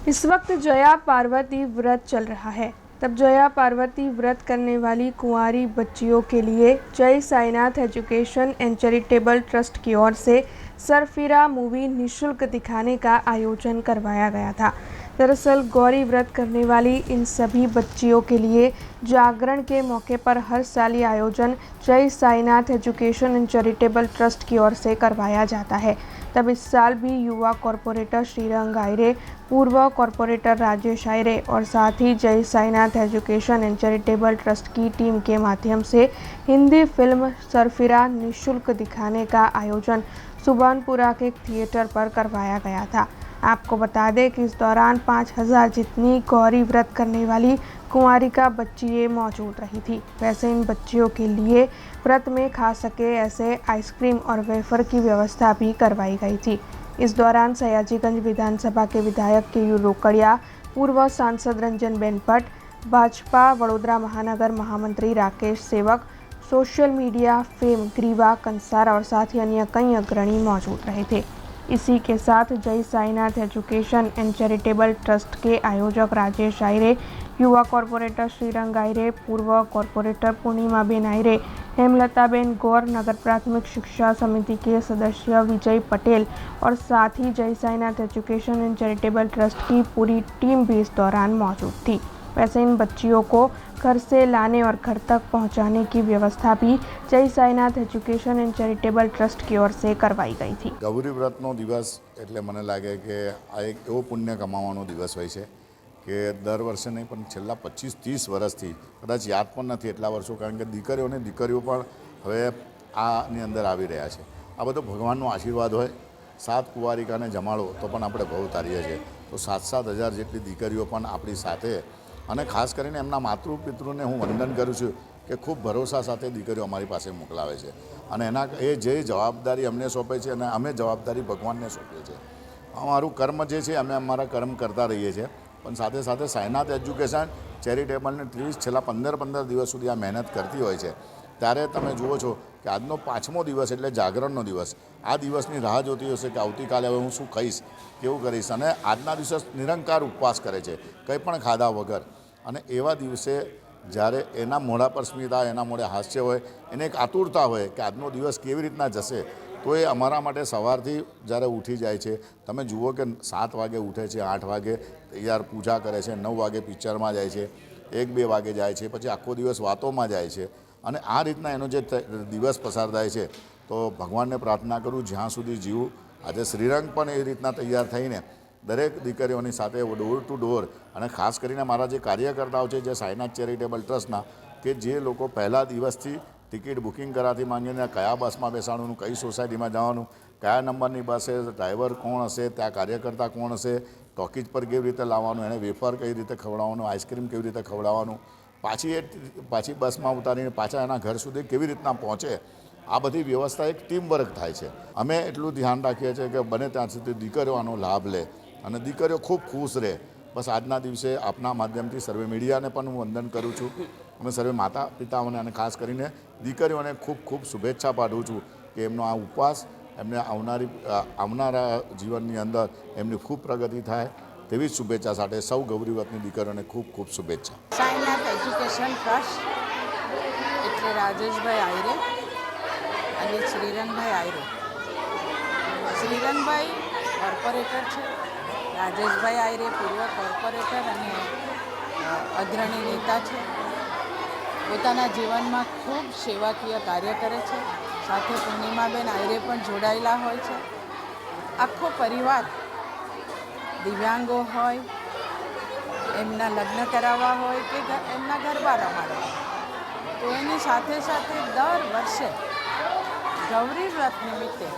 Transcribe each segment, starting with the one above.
इस वक्त जया पार्वती व्रत चल रहा है। तब जया पार्वती व्रत करने वाली कुंवारी बच्चियों के लिए जय Sainath education and charitable trust की ओर से सरफिरा मूवी निःशुल्क दिखाने का आयोजन करवाया गया था। दरअसल गौरी व्रत करने वाली इन सभी बच्चियों के लिए जागरण के मौके पर हर साल ये आयोजन जय Sainath education and charitable trust की ओर से करवाया जाता है। तब इस साल भी युवा कॉरपोरेटर श्रीरंग आयरे, पूर्व कॉरपोरेटर राजेश आयरे और साथ ही जय Sainath education and charitable trust की टीम के माध्यम से हिंदी फिल्म सरफिरा निःशुल्क दिखाने का आयोजन सुभानपुरा के एक थिएटर पर करवाया गया था। आपको बता दें कि इस दौरान 5000 जितनी गौरी व्रत करने वाली कुंवारिका बच्चियाँ मौजूद रही थी। वैसे इन बच्चियों के लिए व्रत में खा सके ऐसे आइसक्रीम और वेफर की व्यवस्था भी करवाई गई थी। इस दौरान सयाजीगंज विधानसभा के विधायक केयू रोकड़िया, पूर्व सांसद रंजनबेन भट्ट, भाजपा वडोदरा महानगर महामंत्री राकेश सेवक, सोशल मीडिया फेम ग्रीवा कंसारा और साथ ही अन्य कई अग्रणी मौजूद रहे थे। इसी के साथ जय Sainath education and charitable trust के आयोजक राजेश आयरे, युवा कॉरपोरेटर श्रीरंग आयरे, पूर्व कॉरपोरेटर पूर्णिमाबेन आयरे, हेमलताबेन गौर, नगर प्राथमिक शिक्षा समिति के सदस्य विजय पटेल और साथ ही जय Sainath education and charitable trust की पूरी टीम भी इस दौरान मौजूद थी। वैसे इन बच्चियों को घर से लाने और घर तक पहुंचाने की व्यवस्था भी जय Sainath education and charitable trust की ओर से करवाई गई थी। गौरी व्रतનો દિવસ એટલે મને લાગે કે આ એક એવો પુણ્ય કમાવાનો દિવસ હોય છે કે દર વર્ષે નહીં પણ છેલ્લા 25-30 વર્ષથી કદાચ યાદ પણ નથી એટલા વર્ષો, કારણ કે દીકરીઓ પણ હવે આની અંદર આવી રહ્યા છે। આ બધો ભગવાનનો આશીર્વાદ હોય। 7 કુંવારિકાને જમાડો તો પણ આપણે બહુ તારીએ છીએ, તો 7-7 હજાર જેટલી દીકરીઓ પણ આપણી સાથે, અને ખાસ કરીને એમના માતૃપિતૃને હું વંદન કરું છું કે ખૂબ ભરોસા સાથે દીકરીઓ અમારી પાસે મોકલાવે છે, અને એના જે જવાબદારી અમને સોંપે છે અને અમે જવાબદારી ભગવાનને સોંપીએ છીએ। અમારું કર્મ જે છે અમે અમારા કર્મ કરતા રહીએ છીએ, પણ સાથે સાથે સાઈનાથ એજ્યુકેશન ચેરિટેબલને 30 છેલ્લા 15 દિવસ સુધી આ મહેનત કરતી હોય છે। ત્યારે તમે જુઓ છો કે આજનો 5મો દિવસ એટલે જાગરણનો દિવસ, આ દિવસની રાહ જોતી હશે કે આવતીકાલે હવે હું શું ખાઈશ, કેવું કરીશ, અને આજના દિવસે નિરંકાર ઉપવાસ કરે છે કંઈ પણ ખાધા વગર। અને એવા દિવસે જ્યારે એના મોઢા પર સ્મિત આવે, એના મોઢે હાસ્ય હોય, એને એક આતુરતા હોય કે આજનો દિવસ કેવી રીતના જશે, તો એ અમારા માટે સવારથી જ્યારે ઉઠી જાય છે, તમે જુઓ કે 7 વાગે ઉઠે છે, 8 વાગે તૈયાર પૂજા કરે છે, 9 વાગે પિક્ચરમાં જાય છે, 1-2 વાગે જાય છે, પછી આખો દિવસ વાતોમાં જાય છે, અને આ રીતના એનો જે દિવસ પસાર થાય છે, તો ભગવાનને પ્રાર્થના કરું જ્યાં સુધી જીવું। આજે શ્રીરંગ પણ એ રીતના તૈયાર થઈને દરેક દીકરીઓની સાથે ડોર ટુ ડોર, અને ખાસ કરીને મારા જે કાર્યકર્તાઓ છે જે સાઈનાથ ચેરિટેબલ ટ્રસ્ટના, કે જે લોકો પહેલા દિવસથી ટિકિટ બુકિંગ કરાવથી માંગીને કયા બસમાં બેસાડવાનું, કઈ સોસાયટીમાં જવાનું, કયા નંબરની બસ છે, ડ્રાઈવર કોણ હશે, ત્યાં કાર્યકર્તા કોણ હશે, ટોકીજ પર કેવી રીતે લાવવાનું, એને વેફર કઈ રીતે ખવડાવવાનું, આઈસ્ક્રીમ કેવી રીતે ખવડાવવાનું, પાછી બસમાં ઉતારીને પાછા એના ઘર સુધી કેવી રીતના પહોંચે, આ બધી વ્યવસ્થા એક ટીમ વર્ક થાય છે। અમે એટલું ધ્યાન રાખીએ છીએ કે બને ત્યાં સુધી દીકરીઓ આનો લાભ લે અને દીકરીઓ ખૂબ ખુશ રહે। બસ આજના દિવસે આપના માધ્યમથી સર્વે મીડિયાને પણ હું વંદન કરું છું, અને સર્વે માતા પિતાઓને અને ખાસ કરીને દીકરીઓને ખૂબ ખૂબ શુભેચ્છા પાઠવું છું કે એમનો આ ઉપવાસ એમને આવનારા જીવનની અંદર એમની ખૂબ પ્રગતિ થાય, તેવી જ શુભેચ્છા સાથે સૌ ગૌરી વ્રતની દીકરીઓને ખૂબ ખૂબ શુભેચ્છા। સાઈનાથ એજ્યુકેશન ટ્રસ્ટ એટલે રાજેશભાઈ આયરે અને શ્રીરંગભાઈ આયરે। શ્રીરંગભાઈ કોર્પોરેટર છે, રાજેશભાઈ આયરે પૂર્વ કોર્પોરેટર અને અગ્રણી નેતા છે। પોતાના જીવનમાં ખૂબ સેવાકીય કાર્ય કરે છે, સાથે પૂર્ણિમાબેન આયરે પણ જોડાયેલા હોય છે। આખો પરિવાર દિવ્યાંગો હોય, એમના લગ્ન કરાવવા હોય કે એમના ગરબા રમાડવા, તો એની સાથે સાથે દર વર્ષે ગૌરી વ્રત નિમિત્તે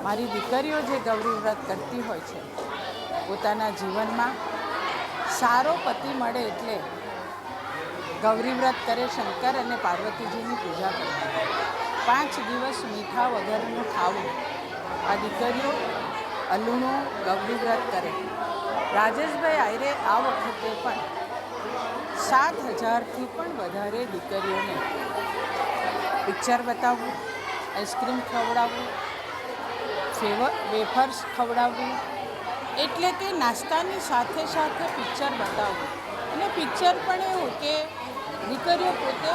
મારી દીકરીઓ જે ગૌરી વ્રત કરતી હોય છે, પોતાના જીવનમાં સારો પતિ મળે એટલે ગૌરી વ્રત કરે, શંકર અને પાર્વતીજીની પૂજા કરે, 5 દિવસ મીઠા વગરનું ખાવું, આ દીકરીઓ અલ્લુનું ગૌરી વ્રત કરે। રાજેશભાઈ આયરે આ વખતે પણ 7000થી પણ વધારે દીકરીઓને પિક્ચર બતાવવું, આઈસ્ક્રીમ ખવડાવવું, વેફર્સ ખવડાવવું, એટલે કે નાસ્તાની સાથે સાથે પિક્ચર બતાવવું, અને પિક્ચર પણ એવું કે દીકરીઓ પોતે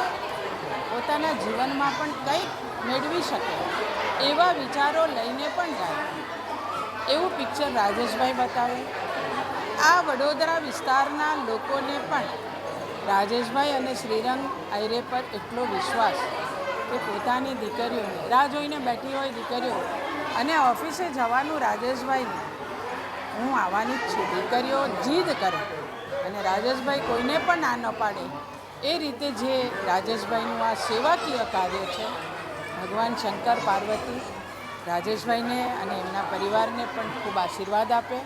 પોતાના જીવનમાં પણ કંઈક મેળવી શકે એવા વિચારો લઈને પણ જાય એવું પિક્ચર રાજેશભાઈ બતાવે. આ વડોદરા વિસ્તારના લોકોને પણ રાજેશભાઈ અને શ્રીરંગ આયરે પર એટલો વિશ્વાસ કે પોતાની દીકરીઓને રાહ જોઈને બેઠી હોય દીકરીઓ, અને ઓફિસે જવાનું રાજેશભાઈને હું આવવાની જ છું, દીકરીઓ જીદ કરે અને રાજેશભાઈ કોઈને પણ ના ન પાડે એ રીતે જે રાજેશભાઈનું આ સેવાકીય કાર્ય છે, ભગવાન શંકર પાર્વતી રાજેશભાઈને અને એમના પરિવારને પણ ખૂબ આશીર્વાદ આપે.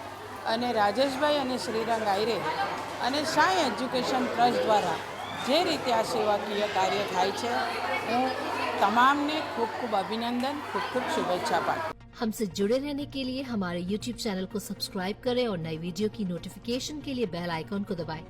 અને રાજેશભાઈ અને શ્રીરંગ આયરે અને સાંઈ એજ્યુકેશન ટ્રસ્ટ દ્વારા જે રીતે આ સેવાકીય કાર્ય થાય છે, હું तमाम ने खूब खूब अभिनंदन, खूब खूब शुभेच्छा पाठ. हमसे जुड़े रहने के लिए हमारे YouTube चैनल को सब्सक्राइब करें और नई वीडियो की नोटिफिकेशन के लिए बेल आइकॉन को दबाएं.